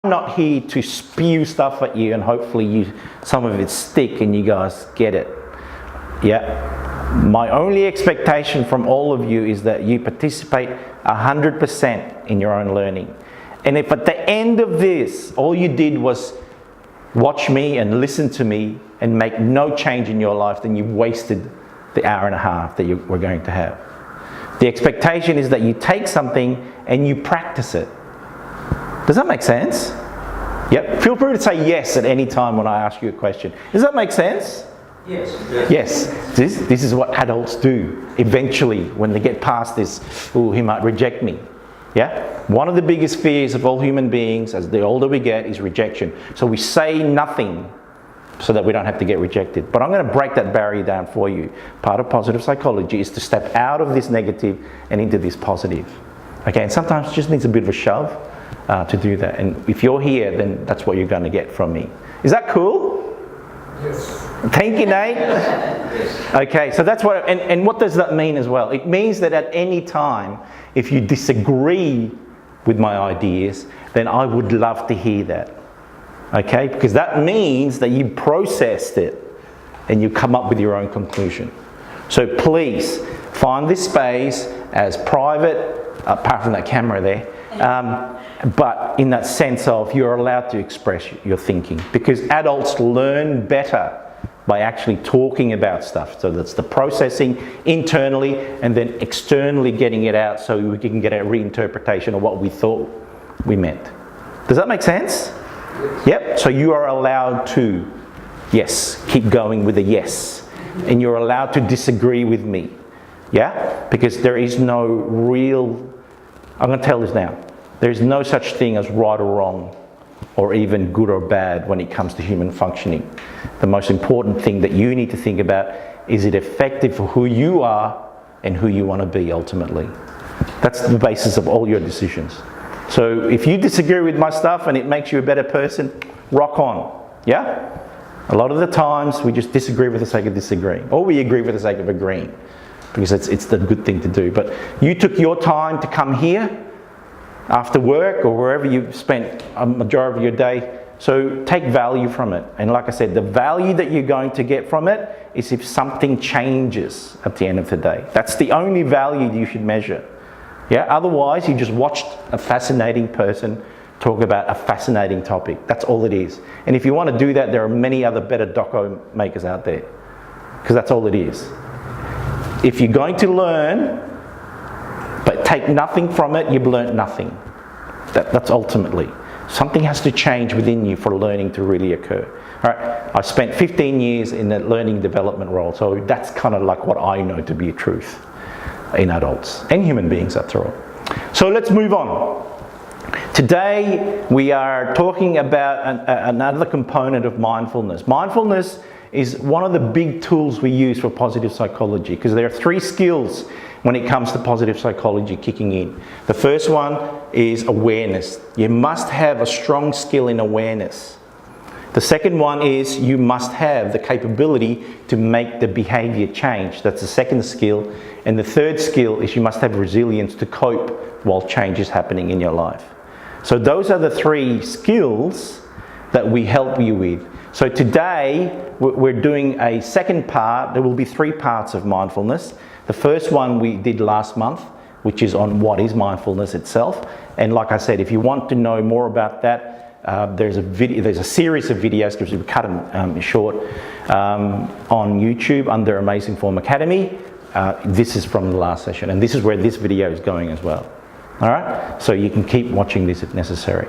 I'm not here to spew stuff at you and hopefully some of it stick and you guys get it. Yeah. My only expectation from all of you is that you participate 100% in your own learning. And if at the end of this, all you did was watch me and listen to me and make no change in your life, then you've wasted the hour and a half that we're going to have. The expectation is that you take something and you practice it. Does that make sense? Yep. Feel free to say yes at any time when I ask you a question. Does that make sense? Yes. Yes. This is what adults do eventually when they get past this. Oh, he might reject me. Yeah? One of the biggest fears of all human beings as the older we get is rejection. So we say nothing so that we don't have to get rejected. But I'm going to break that barrier down for you. Part of positive psychology is to step out of this negative and into this positive. Okay, and sometimes it just needs a bit of a shove to do that. And if you're here, then that's what you're going to get from me. Is that cool? Yes. Thank you, Nate. Yes. Okay, so that's what, and what does that mean as well? It means that at any time, if you disagree with my ideas, then I would love to hear that. Okay, because that means that you processed it and you come up with your own conclusion. So please find this space as private, apart from that camera there, but in that sense of you're allowed to express your thinking, because adults learn better by actually talking about stuff. So that's the processing internally and then externally getting it out so we can get a reinterpretation of what we thought we meant. Does that make sense? Yes. Yep. So you are allowed to, yes, keep going with a yes. And you're allowed to disagree with me. Yeah? Because there is no real, I'm going to tell this now, there is no such thing as right or wrong, or even good or bad when it comes to human functioning. The most important thing that you need to think about is it effective for who you are and who you want to be ultimately. That's the basis of all your decisions. So if you disagree with my stuff and it makes you a better person, rock on. Yeah? A lot of the times we just disagree for the sake of disagreeing, or we agree for the sake of agreeing, because it's the good thing to do. But you took your time to come here after work or wherever you've spent a majority of your day, so take value from it. And like I said, the value that you're going to get from it is if something changes at the end of the day. That's the only value you should measure. Yeah? Otherwise, you just watched a fascinating person talk about a fascinating topic. That's all it is. And if you want to do that, there are many other better doco makers out there, because that's all it is. If you're going to learn but take nothing from it, you've learnt nothing. That's ultimately. Something has to change within you for learning to really occur. All right, I spent 15 years in the learning development role, so that's kind of like what I know to be a truth in adults and human beings after all. So let's move on. Today we are talking about another component of mindfulness. Mindfulness is one of the big tools we use for positive psychology, because there are 3 skills when it comes to positive psychology kicking in. The first one is awareness. You must have a strong skill in awareness. The second one is you must have the capability to make the behavior change. That's the second skill. And the third skill is you must have resilience to cope while change is happening in your life. So those are the 3 skills that we help you with. So today we're doing a second part. There will be 3 parts of mindfulness. The first one we did last month, which is on what is mindfulness itself. And like I said, if you want to know more about that, there's a series of videos, because we've cut them short, on YouTube under Amazing Form Academy. This is from the last session, and this is where this video is going as well. All right, so you can keep watching this if necessary.